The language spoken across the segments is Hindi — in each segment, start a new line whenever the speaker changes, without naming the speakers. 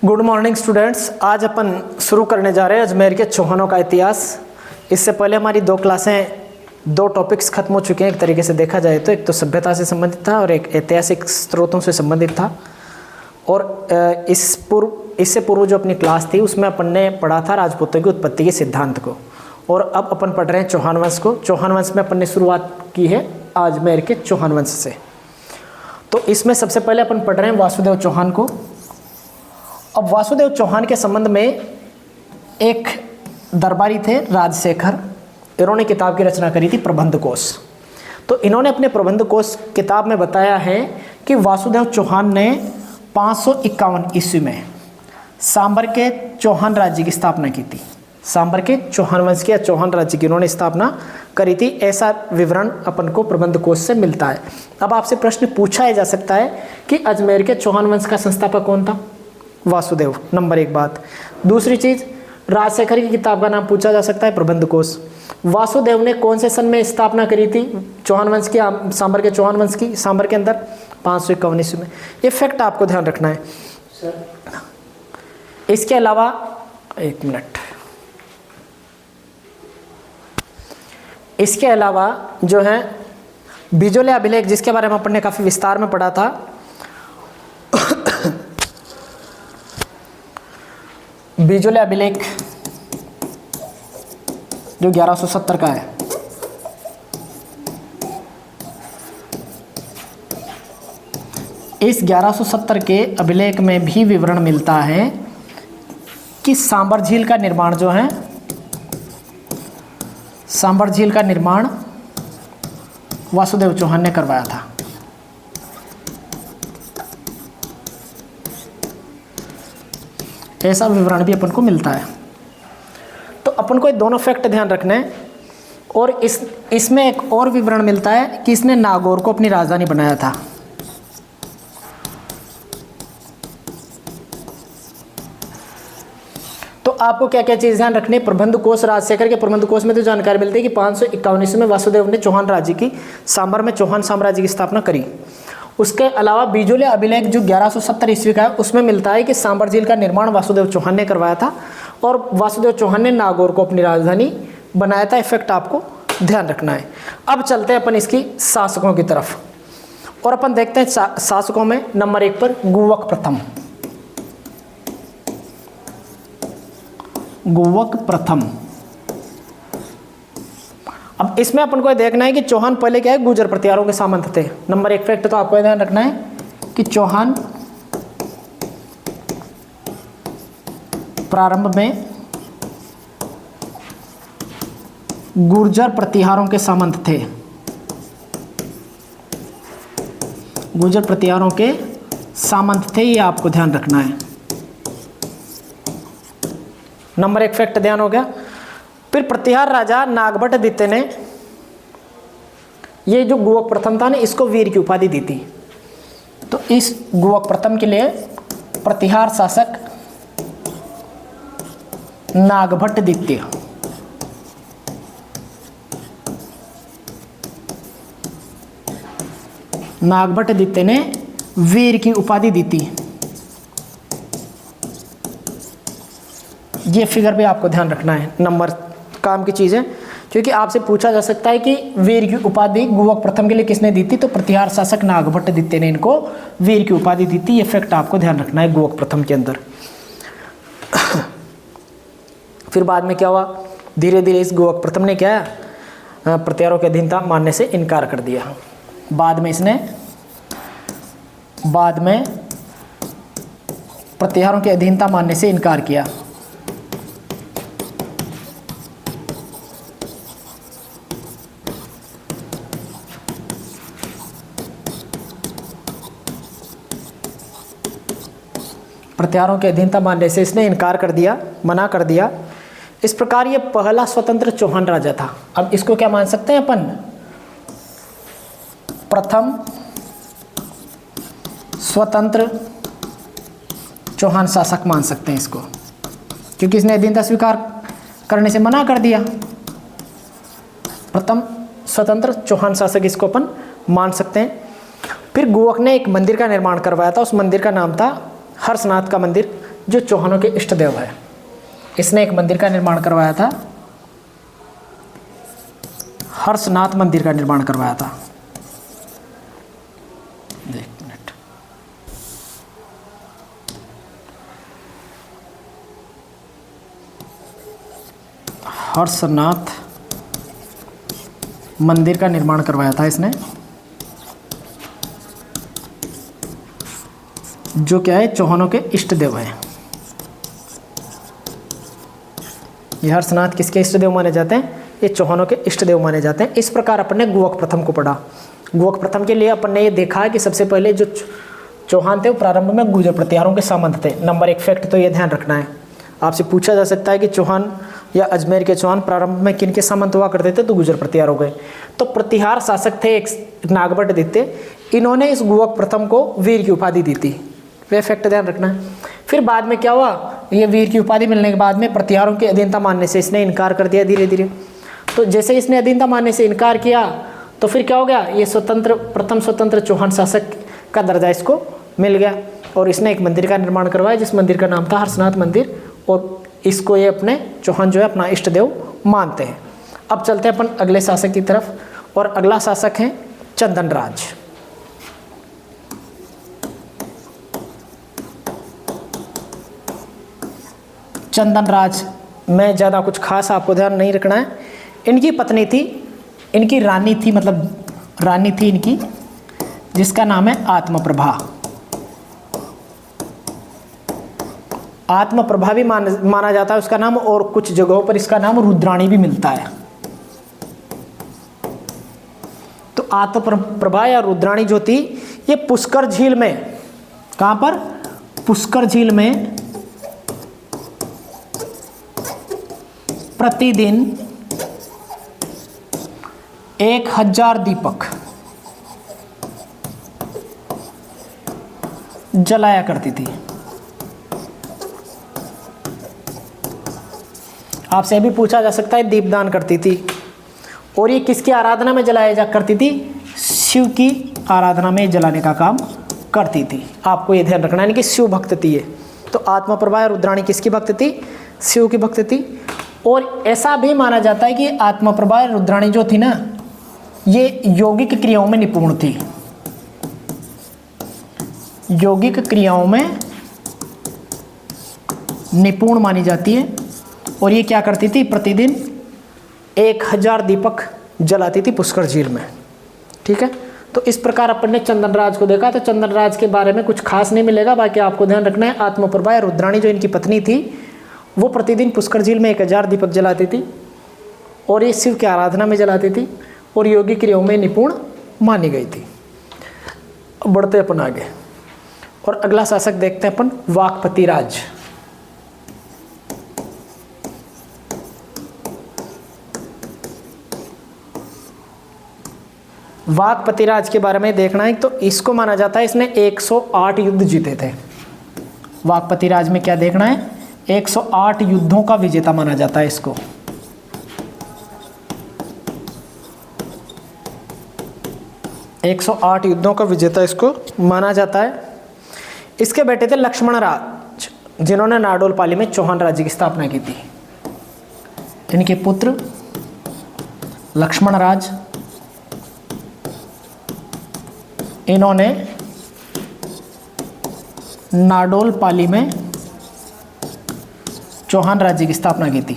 Good morning students. आज अपन शुरू करने जा रहे हैं अजमेर के चौहानों का इतिहास। इससे पहले हमारी दो टॉपिक्स खत्म हो चुके हैं। एक तरीके से देखा जाए तो एक तो सभ्यता से संबंधित था और एक ऐतिहासिक स्रोतों से संबंधित था। और इससे पूर्व जो अपनी क्लास थी उसमें अपन ने पढ़ा था राजपूतों की उत्पत्ति के सिद्धांत को, और अब अपन पढ़ रहे हैं चौहान वंश को। चौहान वंश में अपन ने शुरुआत की है अजमेर के चौहान वंश से। तो इसमें सबसे पहले अपन पढ़ रहे हैं वासुदेव चौहान को। अब वासुदेव चौहान के संबंध में एक दरबारी थे राजशेखर, इन्होंने किताब की रचना करी थी प्रबंध कोश। तो इन्होंने अपने प्रबंध कोश किताब में बताया है कि वासुदेव चौहान ने 551 ईस्वी में सांबर के चौहान राज्य की स्थापना की थी। सांबर के चौहान वंश की या चौहान राज्य की इन्होंने स्थापना करी थी, ऐसा विवरण अपन को प्रबंध कोश से मिलता है। अब आपसे प्रश्न पूछा जा सकता है कि अजमेर के चौहान वंश का संस्थापक कौन था? वासुदेव, नंबर एक बात। दूसरी चीज, राजशेखर की किताब का नाम पूछा जा सकता है प्रबंध कोश। वासुदेव ने कौन से सन में स्थापना करी थी चौहान वंश की, सांबर के चौहान वंश की, सांबर के अंदर 551 ईस्वी में। ये फैक्ट आपको ध्यान रखना है सर। इसके अलावा एक मिनट, इसके अलावा जो है बिजोले अभिलेख, जिसके बारे में अपन ने काफी विस्तार में पढ़ा था। बिजोले अभिलेख जो 1170 का है, इस 1170 के अभिलेख में भी विवरण मिलता है कि सांबर झील का निर्माण जो है, सांबर झील का निर्माण वासुदेव चौहान ने करवाया था। ऐसा विवरण भी अपन को मिलता है। तो अपन को ये दोनों फैक्ट ध्यान रखना है। और इसमें एक और विवरण मिलता है कि इसने नागौर को अपनी राजधानी बनाया था। तो आपको क्या क्या चीज़ ध्यान रखनी है? प्रबंध कोश, राजशेखर के प्रबंध कोश में तो जानकारी मिलती है कि 551 ईस्वी में वासुदेव ने चौहान राज्य की, सांबर में चौहान साम्राज्य की स्थापना करी। उसके अलावा बिजोले अभिलेख जो 1170 ईस्वी का है, उसमें मिलता है कि सांबर झील का निर्माण वासुदेव चौहान ने करवाया था और वासुदेव चौहान ने नागौर को अपनी राजधानी बनाया था। इफेक्ट आपको ध्यान रखना है। अब चलते हैं अपन इसकी शासकों की तरफ और अपन देखते हैं शासकों में नंबर 1 पर गुवक प्रथम। गुवक प्रथम। अब इसमें अपन को देखना है कि चौहान पहले क्या है, गुर्जर प्रतिहारों के सामंत थे। नंबर 1 फैक्ट तो आपको ध्यान रखना है कि चौहान प्रारंभ में गुर्जर प्रतिहारों के सामंत थे। गुर्जर प्रतिहारों के सामंत थे, ये आपको ध्यान रखना है। नंबर 1 फैक्ट ध्यान हो गया। फिर प्रतिहार राजा नागभट्ट द्वितीय ने, ये जो गुवक प्रथम था ना, इसको वीर की उपाधि दी थी। तो इस गुवक प्रथम के लिए प्रतिहार शासक नागभट्ट द्वितीय, नागभट्ट द्वितीय ने वीर की उपाधि दी थी। ये फिगर भी आपको ध्यान रखना है, नंबर काम की चीज़ है, क्योंकि आपसे पूछा जा सकता है कि वीर की उपाधि गुवक प्रथम के लिए किसने दी थी? तो प्रतिहार शासक नागभट्ट द्वितीय ने इनको वीर की उपाधि दी थी। ये फैक्ट आपको ध्यान रखना है गुवक प्रथम के अंदर। फिर बाद में क्या हुआ, धीरे धीरे इस गुवक प्रथम ने क्या प्रतिहारों की अधीनता मानने से इनकार कर दिया। बाद में प्रतिहारों की अधीनता मानने से इनकार किया। प्रतिहारों की अधीनता मानने से इसने इनकार कर दिया, मना कर दिया। इस प्रकार ये पहला स्वतंत्र चौहान राजा था। अब इसको क्या मान सकते हैं अपन? प्रथम स्वतंत्र चौहान शासक मान सकते हैं इसको, क्योंकि इसने अधीनता स्वीकार करने से मना कर दिया। प्रथम स्वतंत्र चौहान शासक इसको अपन मान सकते हैं। फिर गुवक ने एक मंदिर का निर्माण करवाया था, उस मंदिर का नाम था हर्षनाथ का मंदिर, जो चौहानों के इष्ट देव है। इसने एक मंदिर का निर्माण करवाया था, हर्षनाथ मंदिर का निर्माण करवाया था। एक मिनट, हर्षनाथ मंदिर का निर्माण करवाया था इसने, जो क्या है चौहानों के इष्ट देव हैं। ये हर्षनाथ किसके इष्ट देव माने जाते हैं? ये चौहानों के इष्ट देव माने जाते हैं। इस प्रकार अपन ने गुवक प्रथम को पढ़ा। गुवक प्रथम के लिए अपन ने ये देखा है कि सबसे पहले जो चौहान थे वो प्रारंभ में गुर्जर प्रतिहारों के सामंत थे। नंबर एक फैक्ट तो ये ध्यान रखना है, आपसे पूछा जा सकता है कि चौहान या अजमेर के चौहान प्रारंभ में किन के सामंत हुआ करते थे? तो गुर्जर प्रतिहार हो गए। तो प्रतिहार शासक थे एक नागभट्ट आदित्य, इन्होंने इस गुवक प्रथम को वीर की उपाधि दी थी। वह फैक्ट ध्यान रखना है। फिर बाद में क्या हुआ, ये वीर की उपाधि मिलने के बाद में प्रतिहारों की अधीनता मानने से इसने इनकार कर दिया धीरे धीरे। तो जैसे इसने अधीनता मानने से इनकार किया तो फिर क्या हो गया, ये प्रथम स्वतंत्र चौहान शासक का दर्जा इसको मिल गया और इसने एक मंदिर का निर्माण करवाया जिस मंदिर का नाम था हर्षनाथ मंदिर, और इसको ये अपने चौहान जो है अपना इष्ट देव मानते हैं। अब चलते हैं अपन अगले शासक की तरफ, और अगला शासक है चंदनराज। चंदनराज में ज़्यादा कुछ खास आपको ध्यान नहीं रखना है। इनकी पत्नी थी, इनकी रानी थी, मतलब रानी थी इनकी, जिसका नाम है आत्मप्रभा। आत्मप्रभा भी माना जाता है उसका नाम, और कुछ जगहों पर इसका नाम रुद्राणी भी मिलता है। तो आत्मप्रभा या रुद्राणी जो थी ये पुष्कर झील में, कहाँ पर? पुष्कर झील में प्रतिदिन 1000 दीपक जलाया करती थी। आपसे भी पूछा जा सकता है दीपदान करती थी, और ये किसकी आराधना में जलाया जा करती थी? शिव की आराधना में जलाने का काम करती थी। आपको ये ध्यान रखना है कि शिव भक्त थी ये। तो आत्मप्रभा रुद्राणी किसकी भक्त थी? शिव की भक्त थी। और ऐसा भी माना जाता है कि आत्मप्रभा रुद्राणी जो थी ना, ये यौगिक क्रियाओं में निपुण थी। यौगिक क्रियाओं में निपुण मानी जाती है, और ये क्या करती थी? प्रतिदिन 1000 दीपक जलाती थी पुष्कर झील में। ठीक है, तो इस प्रकार अपन ने चंदनराज को देखा। तो चंदनराज के बारे में कुछ खास नहीं मिलेगा, बाकी आपको ध्यान रखना है आत्मप्रभा रुद्राणी जो इनकी पत्नी थी वो प्रतिदिन पुष्कर झील में 1000 दीपक जलाती थी, और ये शिव की आराधना में जलाती थी, और योगी क्रियाओं में निपुण मानी गई थी। अब बढ़ते अपन आगे, और अगला शासक देखते हैं अपन वाकपति राज। वाकपति राज के बारे में देखना है तो इसको माना जाता है इसने 108 युद्ध जीते थे। वाकपति राज में क्या देखना है? 108 युद्धों का विजेता माना जाता है इसको। एक 108 युद्धों का विजेता इसको माना जाता है। इसके बेटे थे लक्ष्मण राज, जिन्होंने नाडोल पाली में चौहान राज्य की स्थापना की थी। इनके पुत्र लक्ष्मण राज, इन्होंने नाडोल पाली में चौहान राज्य की स्थापना की थी।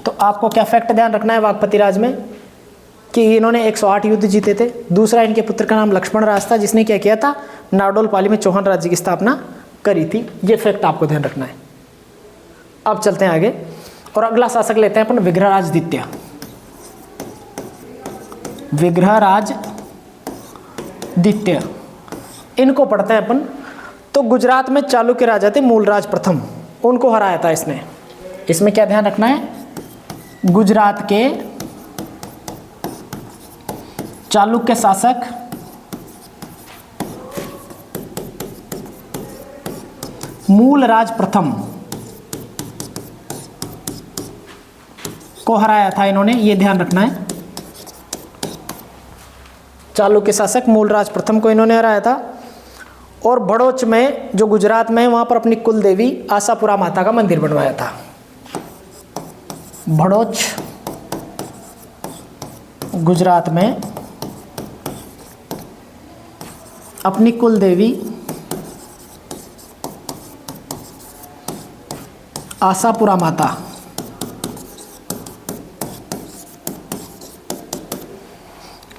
तो आपको क्या फैक्ट ध्यान रखना है वाकपति राज में कि इन्होंने 108 युद्ध जीते थे। दूसरा, इनके पुत्र का नाम लक्ष्मण राज था, जिसने क्या किया था? नाडोल पाली में चौहान राज्य की स्थापना करी थी। ये फैक्ट आपको ध्यान रखना है। अब चलते हैं आगे, और अगला शासक लेते हैं अपन विग्रहराज द्वितीय। विग्रहराज द्वितीय, इनको पढ़ते हैं अपन। तो गुजरात में चालुक्य राजा थे मूलराज प्रथम, उनको हराया था इसने। इसमें क्या ध्यान रखना है? गुजरात के चालुक्य शासक मूलराज प्रथम को हराया था इन्होंने, ये ध्यान रखना है। चालुक्य शासक मूलराज प्रथम को इन्होंने हराया था। और भड़ोच में जो गुजरात में है वहाँ पर अपनी कुल देवी आशापुरा माता का मंदिर बनवाया था। भड़ोच गुजरात में अपनी कुल देवी आशापुरा माता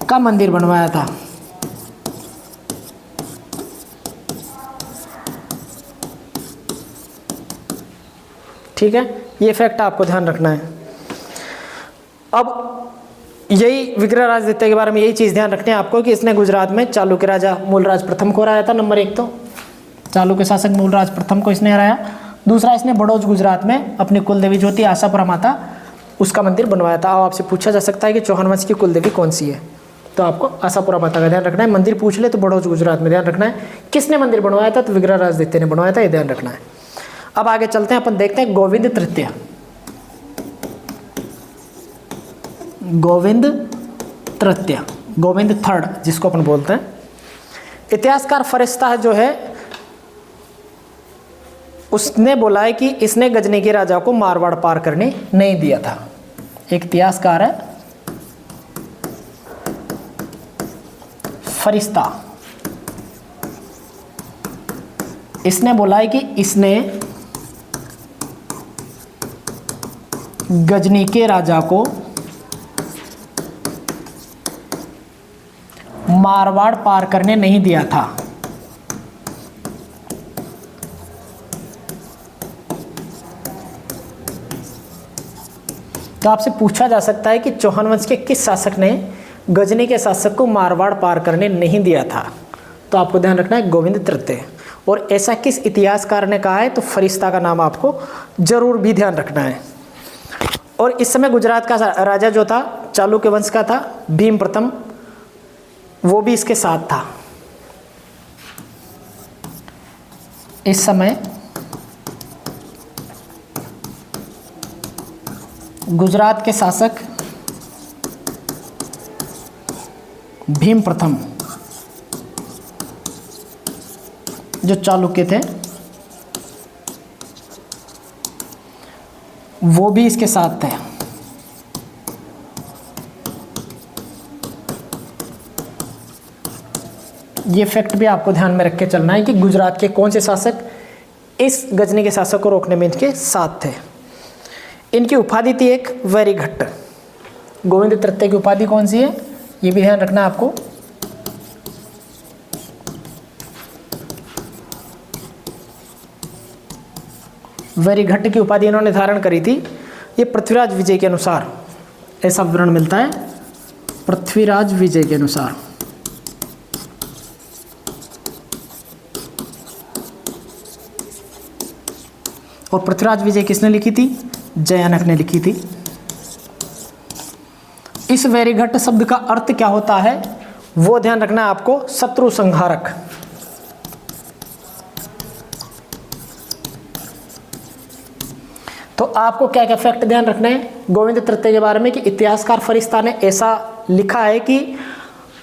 का मंदिर बनवाया था। ठीक है, ये फैक्ट आपको ध्यान रखना है। अब यही विग्रह राजद्वितीय के बारे में यही चीज़ ध्यान रखनी है आपको कि इसने गुजरात में चालुक्य राजा मूलराज प्रथम को हराया था। नंबर 1 तो चालुक्य शासक मूलराज प्रथम को इसने हराया। दूसरा, इसने बड़ौज गुजरात में अपनी कुलदेवी जो थी आशापुरा माता उसका मंदिर बनवाया था। अब आपसे पूछा जा सकता है कि चौहान वंश की कुलदेवी कौन सी है, तो आपको आशापुरा माता का ध्यान रखना है। मंदिर पूछ ले तो बड़ौज गुजरात में ध्यान रखना है। किसने मंदिर बनवाया था, तो विग्रह राजद्वितीय ने बनवाया था, ये ध्यान रखना है। अब आगे चलते हैं, अपन देखते हैं गोविंद तृतीय। गोविंद तृतीय, गोविंद थर्ड जिसको अपन बोलते हैं। इतिहासकार फरिश्ता जो है उसने बोला है कि इसने गजनी के राजा को मारवाड़ पार करने नहीं दिया था। एक इतिहासकार है फरिश्ता, इसने बोला है कि इसने गजनी के राजा को मारवाड़ पार करने नहीं दिया था। तो आपसे पूछा जा सकता है कि चौहान वंश के किस शासक ने गजनी के शासक को मारवाड़ पार करने नहीं दिया था, तो आपको ध्यान रखना है गोविंद तृतीय। और ऐसा किस इतिहासकार ने कहा है, तो फरिश्ता का नाम आपको जरूर भी ध्यान रखना है। और इस समय गुजरात का राजा जो था चालुक्य वंश का था भीम प्रथम, वो भी इसके साथ था। इस समय गुजरात के शासक भीम प्रथम जो चालुक्य थे वो भी इसके साथ थे। ये फैक्ट भी आपको ध्यान में रख के चलना है कि गुजरात के कौन से शासक इस गजनी के शासक को रोकने में इनके साथ थे। इनकी उपाधि थी एक वैरीघट्ट। गोविंद तृतीय की उपाधि कौन सी है, ये भी ध्यान रखना है आपको। वैरीघट्ट की उपाधि इन्होंने धारण करी थी। ये पृथ्वीराज विजय के अनुसार ऐसा विवरण मिलता है, पृथ्वीराज विजय के अनुसार। और पृथ्वीराज विजय किसने लिखी थी, जयानक ने लिखी थी। इस वैरीघट्ट शब्द का अर्थ क्या होता है वो ध्यान रखना है आपको, शत्रु संहारक। तो आपको क्या क्या फैक्ट ध्यान रखना है गोविंद तृतीय के बारे में कि इतिहासकार फरिश्ता ने ऐसा लिखा है कि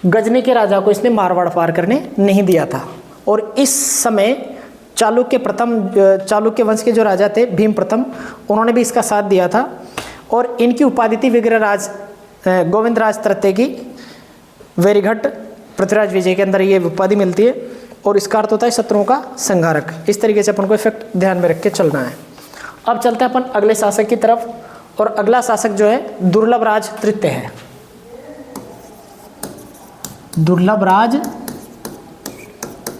गजनी के राजा को इसने मारवाड़ पार करने नहीं दिया था। और इस समय चालुक्य वंश के जो राजा थे भीम प्रथम, उन्होंने भी इसका साथ दिया था। और इनकी उपाधि थी विग्रहराज गोविंद राज तृतीय की। वैरीघट्ट पृथ्वीराज विजय के अंदर ये उपाधि मिलती है और इसका अर्थ होता है शत्रुओं का संहारक। इस तरीके से अपन को इफेक्ट ध्यान में रख के चलना है। अब चलते हैं अपन अगले शासक की तरफ, और अगला शासक जो है दुर्लभ राज तृतीय है। दुर्लभ राज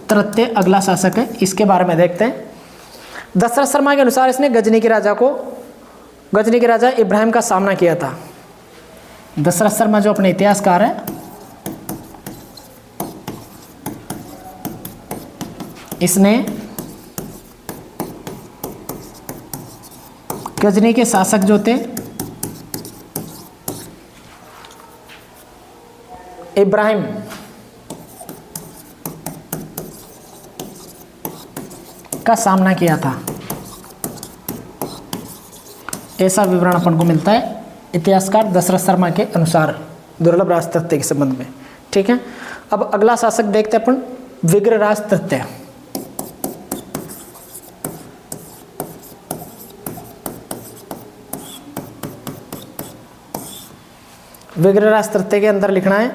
तृतीय अगला शासक है, इसके बारे में देखते हैं। दशरथ शर्मा के अनुसार इसने गजनी के राजा इब्राहिम का सामना किया था। दशरथ शर्मा जो अपने इतिहासकार है, इसने गजनी के शासक जो थे इब्राहिम का सामना किया था, ऐसा विवरण अपन को मिलता है इतिहासकार दशरथ शर्मा के अनुसार दुर्लभ राज तृतीय के संबंध में। ठीक है। अब अगला शासक देखते हैं अपन, विग्रहराज तृतीय। विग्रहराज तृतीय के अंदर लिखना है,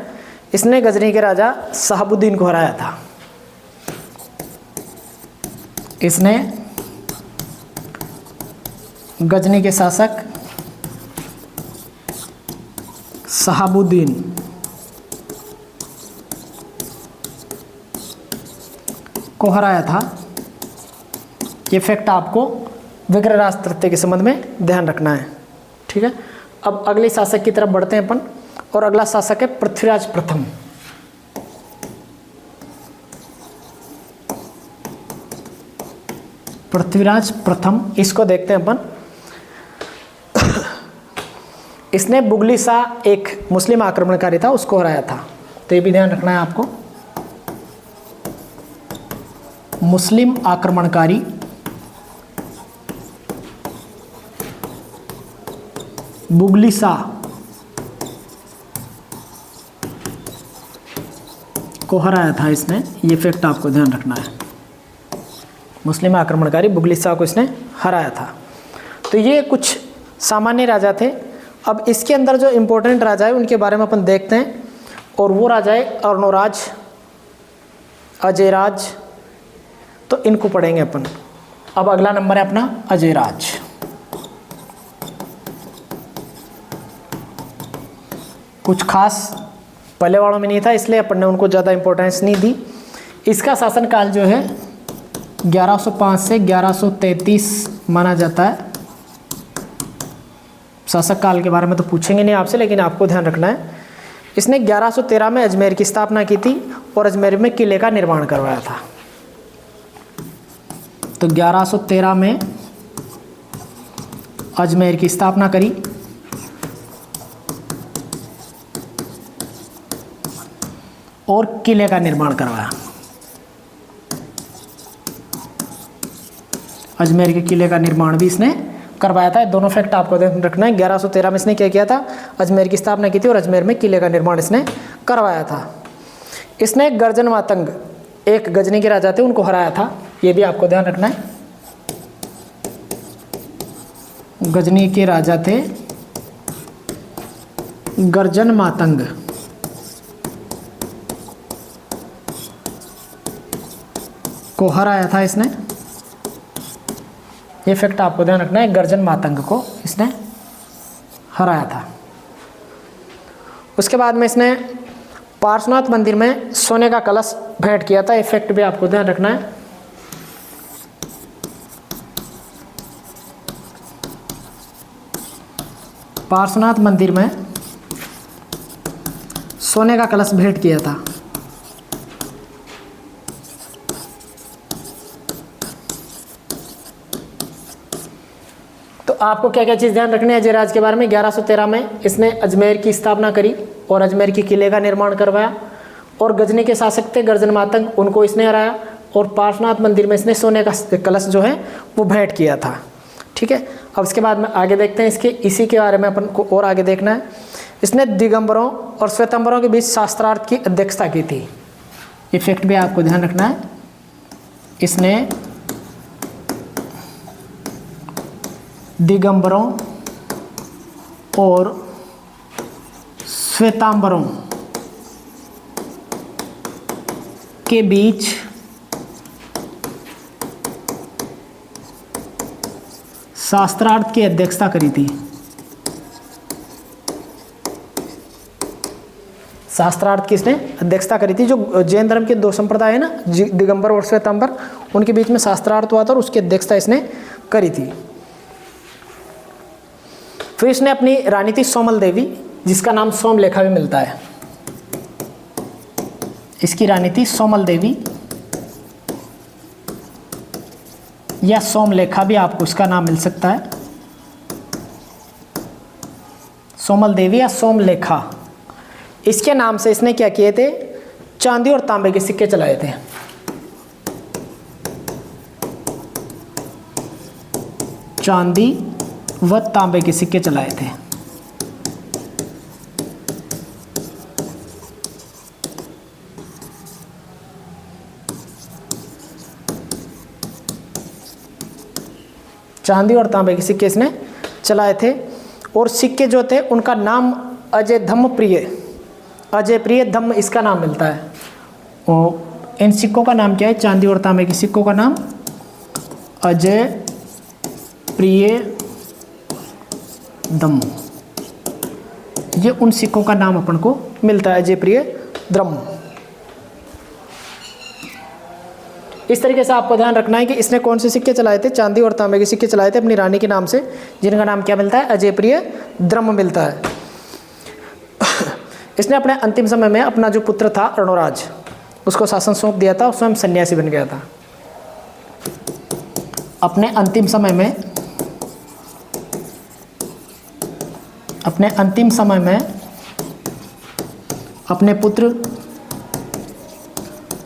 इसने गजनी के राजा शहाबुद्दीन को हराया था। इसने गजनी के शासक शहाबुद्दीन को हराया था। ये फैक्ट आपको विग्रहराज तृतीय के संबंध में ध्यान रखना है, ठीक है। अब अगले शासक की तरफ बढ़ते हैं अपन, और अगला शासक है पृथ्वीराज प्रथम। पृथ्वीराज प्रथम, इसको देखते हैं अपन। इसने बुगली शाह, एक मुस्लिम आक्रमणकारी था, उसको हराया था। तो ये भी ध्यान रखना है आपको। मुस्लिम आक्रमणकारी बुगली शाह को हराया था इसने, ये फैक्ट आपको ध्यान रखना है। मुस्लिम आक्रमणकारी बुगली शाह को इसने हराया था। तो ये कुछ सामान्य राजा थे। अब इसके अंदर जो इम्पोर्टेंट राजा है उनके बारे में अपन देखते हैं, और वो राजा है अर्णोराज, अजयराज। तो इनको पढ़ेंगे अपन। अब अगला नंबर है अपना अजयराज। कुछ खास पहले वालों में नहीं था, इसलिए अपन ने उनको ज़्यादा इंपॉर्टेंस नहीं दी। इसका शासनकाल जो है 1105 से 1133 माना जाता है। शासक काल के बारे में तो पूछेंगे नहीं आपसे, लेकिन आपको ध्यान रखना है। इसने 1113 में अजमेर की स्थापना की थी और अजमेर में किले का निर्माण करवाया था। तो 1113 में अजमेर की स्थापना करी और किले का निर्माण करवाया। अजमेर के किले का निर्माण भी इसने करवाया था। दोनों फैक्ट आपको ध्यान रखना है। 1113 में इसने क्या किया था, अजमेर की स्थापना की थी और अजमेर में किले का निर्माण इसने करवाया था। इसने गर्जन मातंग, एक गजनी के राजा थे, उनको हराया था। ये भी आपको ध्यान रखना है। गजनी के राजा थे गर्जन मातंग, को हराया था इसने। ये फैक्ट आपको ध्यान रखना है, गर्जन मातंग को इसने हराया था। उसके बाद में इसने पार्श्वनाथ मंदिर में सोने का कलश भेंट किया था। ये फैक्ट भी आपको ध्यान रखना है। पार्श्वनाथ मंदिर में सोने का कलश भेंट किया था। तो आपको क्या क्या चीज़ ध्यान रखनी है अजयराज के बारे में। 1113 में इसने अजमेर की स्थापना करी और अजमेर की किले का निर्माण करवाया, और गजनी के शासक थे गर्जन मातंग, उनको इसने हराया, और पार्श्वनाथ मंदिर में इसने सोने का कलश जो है वो भेंट किया था। ठीक है। अब इसके बाद में आगे देखते हैं, इसके इसी के बारे में अपन को और आगे देखना है। इसने दिगंबरों और श्वेतांबरों के बीच शास्त्रार्थ की अध्यक्षता की थी। ये फैक्ट भी आपको ध्यान रखना है। इसने दिगंबरों और श्वेतांबरों के बीच शास्त्रार्थ की अध्यक्षता करी थी। शास्त्रार्थ की इसने अध्यक्षता करी थी। जो जैन धर्म के दो संप्रदाय है ना, दिगंबर और श्वेतांबर, उनके बीच में शास्त्रार्थ हुआ था और उसकी अध्यक्षता इसने करी थी। फिर इसने अपनी रानी थी सोमल देवी, जिसका नाम सोमलेखा भी मिलता है। इसकी रानी थी सोमल देवी या सोमलेखा भी आपको उसका नाम मिल सकता है। सोमल देवी या सोमलेखा, इसके नाम से इसने क्या किए थे, चांदी और तांबे के सिक्के चलाए थे। चांदी व तांबे के सिक्के चलाए थे। चांदी और तांबे के सिक्के इसने चलाए थे। और सिक्के जो थे उनका नाम अजय धम्म प्रिय, अजय प्रिय धम्म इसका नाम मिलता है। और इन सिक्कों का नाम क्या है? चांदी और तांबे के सिक्कों का नाम अजय प्रिय धम्म। ये उन सिक्कों का नाम अपन को मिलता है, अजय प्रिय धम्म। इस तरीके से आपको ध्यान रखना है कि इसने कौन से सिक्के चलाए थे? चांदी और तांबे के सिक्के चलाए थे अपनी रानी के नाम से, जिनका नाम क्या मिलता है? अजय प्रिय धम्म मिलता है। इसने अपने अंतिम समय में अपना जो पुत्र था अर्णोराज, उसको शासन सौंप दिया था और स्वयं सन्यासी बन गया था। अपने अंतिम समय में अपने पुत्र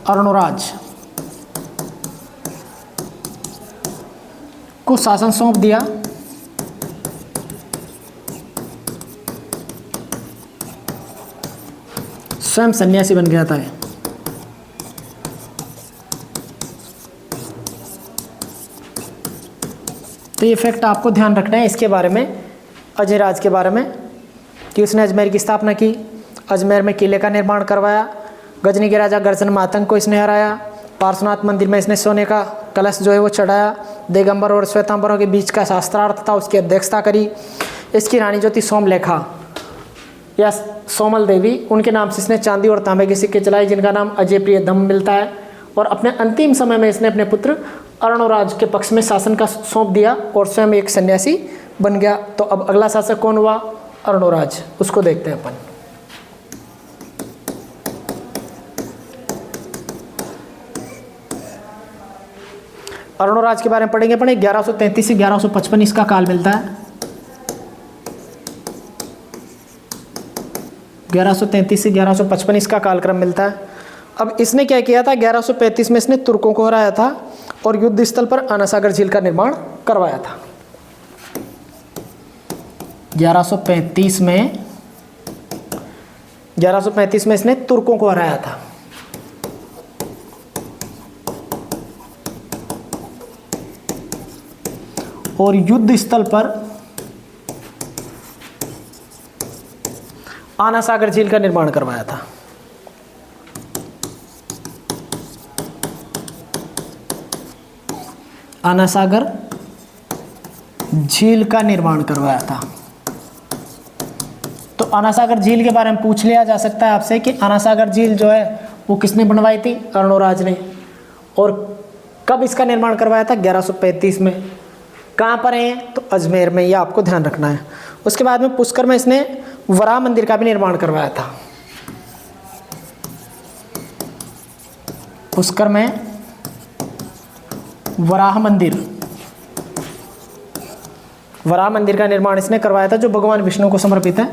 अर्णोराज को शासन सौंप दिया स्वयं सन्यासी बन गया था। तो ये फैक्ट आपको ध्यान रखना है इसके बारे में, अजयराज के बारे में, कि उसने अजमेर की स्थापना की, अजमेर में किले का निर्माण करवाया, गजनी के राजा गर्जन मातंग को इसने हराया, पार्श्वनाथ मंदिर में इसने सोने का कलश जो है वो चढ़ाया, दिगंबर और श्वेतांबरों के बीच का शास्त्रार्थ था उसकी अध्यक्षता करी। इसकी रानी जो थी सोमलेखा या सोमल देवी, उनके नाम से इसने चांदी और तांबे के सिक्के चलाए, जिनका नाम अजय प्रिय धम्म मिलता है। और अपने अंतिम समय में इसने अपने पुत्र अर्णोराज के पक्ष में शासन का सौंप दिया और स्वयं एक सन्यासी बन गया। तो अब अगला शासक कौन हुआ? अर्णोराज। उसको देखते हैं अपन। अर्णोराज के बारे में पढ़ेंगे 1133 से 1155 इसका काल मिलता है। 1133 से 1155 इसका कालक्रम मिलता है। अब इसने क्या किया था? 1135 में इसने तुर्कों को हराया था और युद्ध स्थल पर आनासागर झील का निर्माण करवाया था। 1135 में इसने तुर्कों को हराया था। और युद्ध स्थल पर आनासागर झील का निर्माण करवाया था। आनासागर झील का निर्माण करवाया था। तो आनासागर झील के बारे में पूछ लिया जा सकता है आपसे कि आनासागर झील जो है वो किसने बनवाई थी? अर्णोराज ने। और कब इसका निर्माण करवाया था? 1135 में। कहाँ पर है? तो अजमेर में। यह आपको ध्यान रखना है। उसके बाद में पुष्कर में इसने वराह मंदिर का भी निर्माण करवाया था। पुष्कर में वराह मंदिर का निर्माण इसने करवाया था, जो भगवान विष्णु को समर्पित है।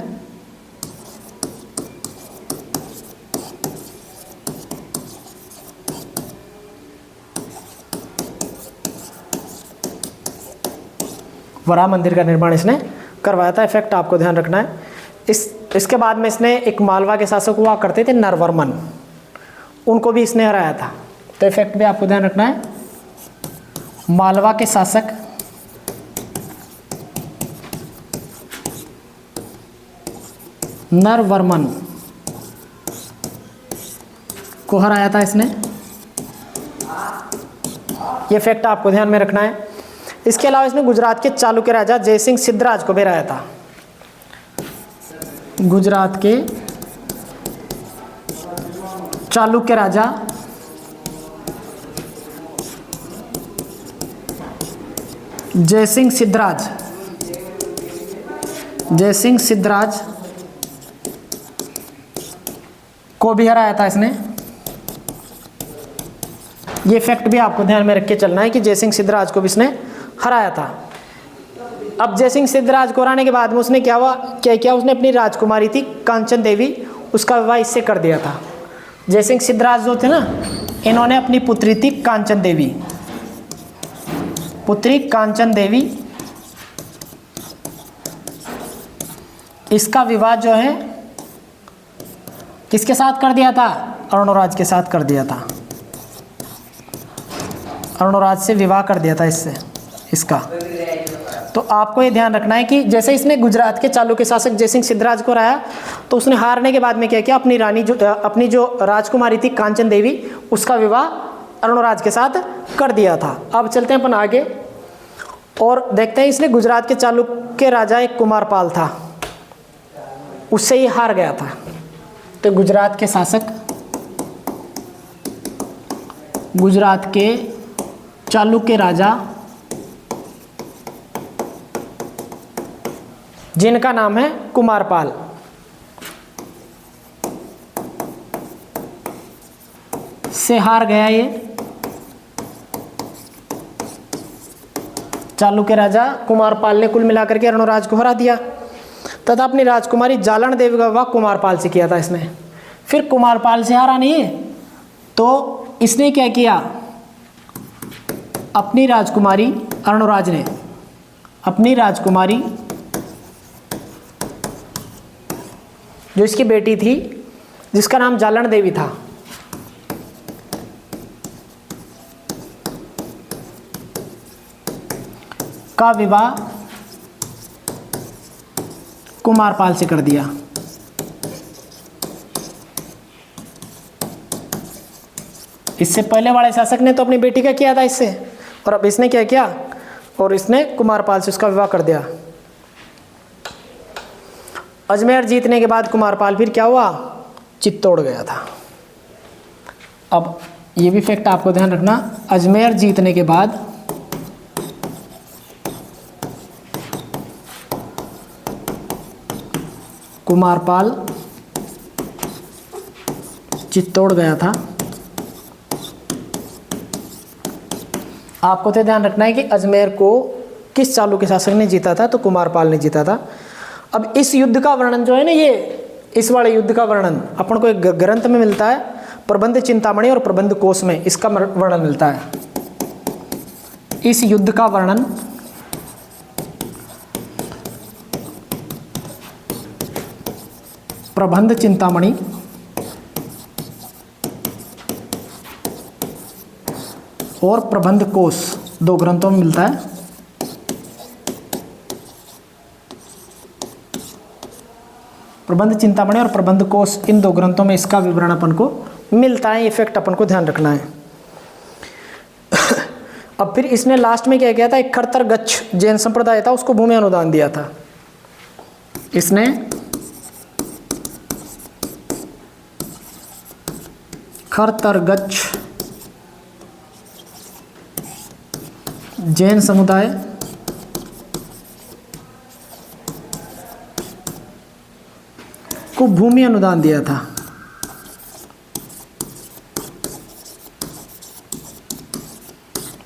वराह मंदिर का निर्माण इसने करवाया था। इफेक्ट आपको ध्यान रखना है। इसके बाद में इसने एक मालवा के शासक हुआ करते थे नरवर्मन, उनको भी इसने हराया था। तो इफेक्ट भी आपको ध्यान रखना है। मालवा के शासक नरवर्मन को हराया था इसने। ये फैक्ट आपको ध्यान में रखना है। इसके अलावा इसने गुजरात के चालुक्य राजा जयसिंह सिद्धराज को भी हराया था। गुजरात के चालुक्य राजा जयसिंह सिद्धराज को भी हराया था इसने। ये फैक्ट भी आपको ध्यान में रख के चलना है कि जयसिंह सिद्धराज को भी इसने हराया था। अब जयसिंह सिद्धराज को हराने के बाद में उसने क्या किया? उसने अपनी राजकुमारी थी कांचन देवी, उसका विवाह इससे कर दिया था। जयसिंह सिद्धराज जो थे ना, इन्होंने अपनी पुत्री थी कांचन देवी, इसका विवाह जो है किसके साथ कर दिया था? अर्णोराज के साथ कर दिया था। अर्णोराज से विवाह कर दिया था इसका। तो आपको ये ध्यान रखना है कि जैसे इसने गुजरात के चालुक्य शासक जयसिंह सिद्धराज को हराया, तो उसने हारने के बाद में क्या किया, अपनी जो राजकुमारी थी कांचन देवी, उसका विवाह अर्णोराज के साथ कर दिया था। अब चलते हैं अपन आगे और देखते हैं, इसने गुजरात के चालुक्य राजा एक कुमारपाल था, उससे ही हार गया था। तो गुजरात के शासक, गुजरात के चालुक्य राजा जिनका नाम है कुमारपाल, से हार गया ये। चालुक्य राजा कुमारपाल ने कुल मिलाकर के अर्णोराज को हरा दिया तथा अपनी राजकुमारी जालन देवी का विवाह कुमारपाल से किया था इसने। फिर कुमारपाल से हारा नहीं तो इसने क्या किया, अपनी राजकुमारी, अर्णोराज ने अपनी राजकुमारी जो इसकी बेटी थी जिसका नाम जालन देवी था, का विवाह कुमारपाल से कर दिया। इससे पहले वाले शासक ने तो अपनी बेटी का किया था इससे, और अब इसने क्या किया, और इसने कुमारपाल से उसका विवाह कर दिया। अजमेर जीतने के बाद कुमारपाल फिर क्या हुआ, चित्तौड़ गया था। अब ये भी फैक्ट आपको ध्यान रखना, अजमेर जीतने के बाद कुमारपाल चित्तौड़ गया था। आपको तो ध्यान रखना है कि अजमेर को किस चालुक्य शासक ने जीता था, तो कुमारपाल ने जीता था। अब इस युद्ध का वर्णन जो है ना, ये इस वाले युद्ध का वर्णन अपन को एक ग्रंथ में मिलता है, प्रबंध चिंतामणि और प्रबंध कोश में इसका वर्णन मिलता है। इस युद्ध का वर्णन प्रबंध चिंतामणि और प्रबंध कोश दो ग्रंथों में मिलता है। प्रबंध चिंतामणि और प्रबंध कोश, इन दो ग्रंथों में इसका विवरण अपन को मिलता है। ये फैक्ट अपन को ध्यान रखना है। अब फिर इसने लास्ट में क्या किया था, एक खरतर गच्छ जैन संप्रदाय था, उसको भूमि अनुदान दिया था। इसने खरतर गच्छ जैन समुदाय को भूमि अनुदान दिया था।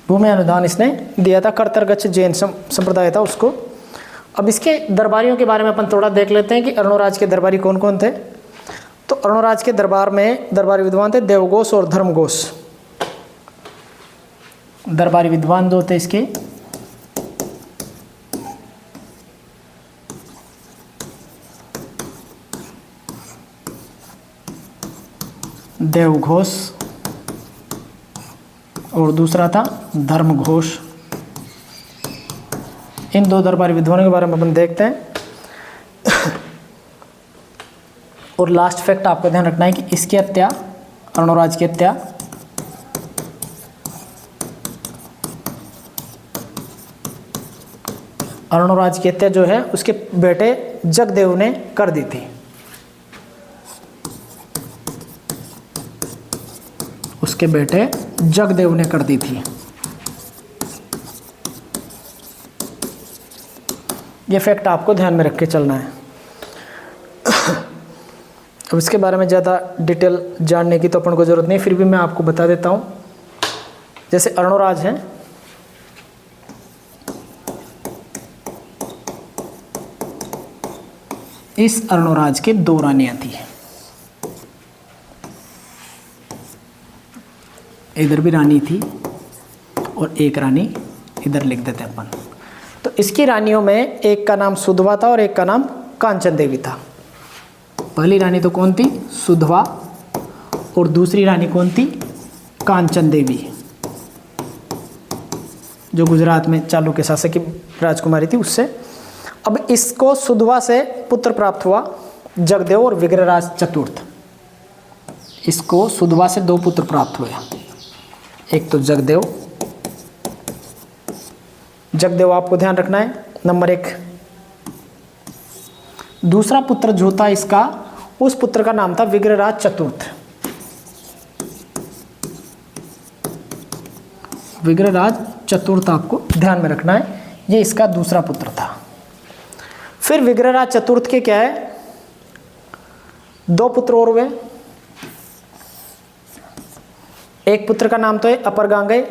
भूमि अनुदान इसने दिया था, कर्तरगच्छ जैन संप्रदाय था उसको। अब इसके दरबारियों के बारे में अपन थोड़ा देख लेते हैं कि अर्णोराज के दरबारी कौन कौन थे। तो अर्णोराज के दरबार में दरबारी विद्वान थे देवघोष और धर्मघोष। दरबारी विद्वान दो थे इसके, देवघोष और दूसरा था धर्मघोष। इन दो दरबारी विद्वानों के बारे में अपन देखते हैं। और लास्ट फैक्ट आपको ध्यान रखना है कि इसकी हत्या, अर्णोराज की हत्या अर्णोराज की हत्या जो है उसके बेटे जगदेव ने कर दी थी। उसके बेटे जगदेव ने कर दी थी। ये फैक्ट आपको ध्यान में रख के चलना है। अब इसके बारे में ज़्यादा डिटेल जानने की तो अपन को ज़रूरत नहीं, फिर भी मैं आपको बता देता हूँ। जैसे अर्णोराज हैं, इस अर्णोराज के दो रानियां थी। इधर भी रानी थी और एक रानी इधर लिख देते हैं अपन। तो इसकी रानियों में एक का नाम सुधवा था और एक का नाम कांचन देवी था। पहली रानी तो कौन थी, सुधवा, और दूसरी रानी कौन थी, कांचन देवी। जो गुजरात में चालुक्य शासक की राजकुमारी थी उससे। अब इसको सुधवा से पुत्र प्राप्त हुआ, जगदेव और विग्रहराज चतुर्थ। इसको सुधवा से 2 पुत्र प्राप्त हुए, एक तो जगदेव, जगदेव आपको ध्यान रखना है नंबर 1। दूसरा पुत्र जो था इसका, उस पुत्र का नाम था विग्रहराज चतुर्थ। विग्रहराज चतुर्थ आपको ध्यान में रखना है, ये इसका दूसरा पुत्र था। फिर विग्रहराज चतुर्थ के क्या है, 2 पुत्र और हुए। एक पुत्र का नाम तो है अपरगांगे,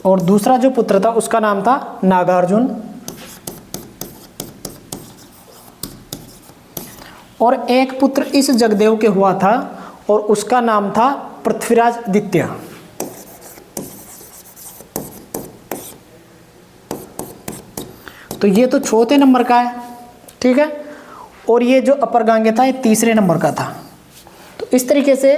और दूसरा जो पुत्र था उसका नाम था नागार्जुन, और एक पुत्र इस जगदेव के हुआ था और उसका नाम था पृथ्वीराज द्वितीय। तो ये तो चौथे नंबर का है, ठीक है। और ये जो अपरगांगे था ये तीसरे नंबर का था। तो इस तरीके से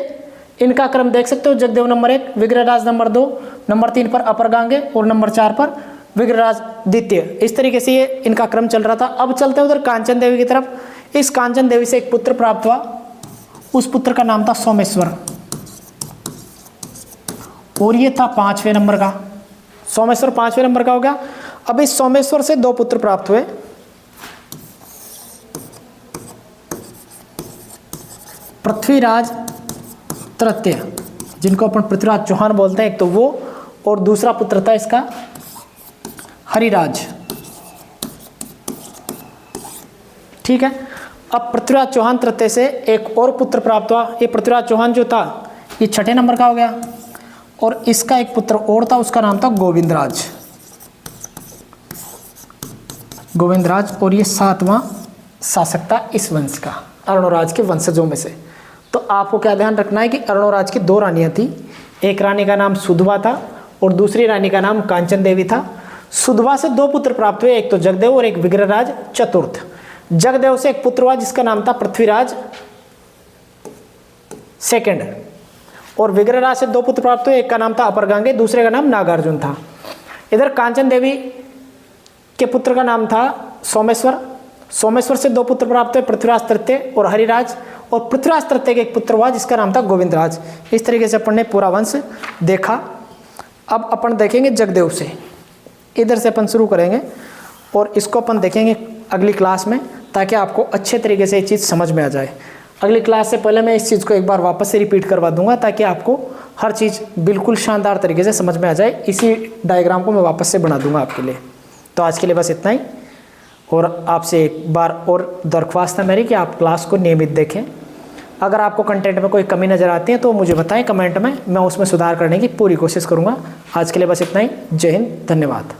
इनका क्रम देख सकते हो, Jagdev number 1, Vigraharaj number 2, number 3 पर अपरगांगे और नंबर 4 पर विग्रहराज द्वितीय। इस तरीके से ये इनका क्रम चल रहा था। अब चलते हैं उधर कांचन देवी की तरफ। इस कांचन देवी से एक पुत्र प्राप्त हुआ, उस पुत्र का नाम था सोमेश्वर, और ये था 5वें नंबर का। सोमेश्वर 5वें नंबर का हो गया। अब इस सोमेश्वर से 2 पुत्र प्राप्त हुए, पृथ्वीराज तृतीय, जिनको अपन पृथ्वीराज चौहान बोलते हैं, एक तो वो, और दूसरा पुत्र था इसका हरिराज, ठीक है। अब पृथ्वीराज चौहान तृतीय से एक और पुत्र प्राप्त हुआ। ये पृथ्वीराज चौहान जो था ये 6ठे नंबर का हो गया, और इसका एक पुत्र और था, उसका नाम था गोविंदराज, गोविंदराज, और ये 7वां शासक था इस वंश का, अर्णोराज के वंशजों में से। तो आपको क्या ध्यान रखना है कि अर्णोराज की 2 रानियां थी, एक रानी का नाम सुधवा था और दूसरी रानी का नाम कांचन देवी था। सुधवा से 2 पुत्र प्राप्त हुए, एक तो जगदेव और एक विग्रहराज चतुर्थ। जगदेव से एक पुत्र हुआ जिसका नाम था पृथ्वीराज सेकंड, और विग्रहराज से 2 पुत्र प्राप्त हुए, एक का नाम था अपरगांगे, दूसरे का नाम नागार्जुन था। इधर कांचन देवी के पुत्र का नाम था सोमेश्वर, सोमेश्वर से 2 पुत्र प्राप्त हुए, पृथ्वीराज तृतीय और हरिराज, और पृथ्वीराज तृतीय के एक पुत्र हुआ जिसका नाम था गोविंदराज। इस तरीके से अपन ने पूरा वंश देखा। अब अपन देखेंगे जगदेव से, इधर से अपन शुरू करेंगे और इसको अपन देखेंगे अगली क्लास में, ताकि आपको अच्छे तरीके से ये चीज़ समझ में आ जाए। अगली क्लास से पहले मैं इस चीज़ को एक बार वापस से रिपीट करवा दूंगा, ताकि आपको हर चीज़ बिल्कुल शानदार तरीके से समझ में आ जाए। इसी डायग्राम को मैं वापस से बना दूंगा आपके लिए। तो आज के लिए बस इतना ही, और आपसे एक बार और दरख्वास्त है मेरी कि आप क्लास को नियमित देखें। अगर आपको कंटेंट में कोई कमी नज़र आती है तो मुझे बताएं कमेंट में, मैं उसमें सुधार करने की पूरी कोशिश करूँगा। आज के लिए बस इतना ही। जय हिंद, धन्यवाद।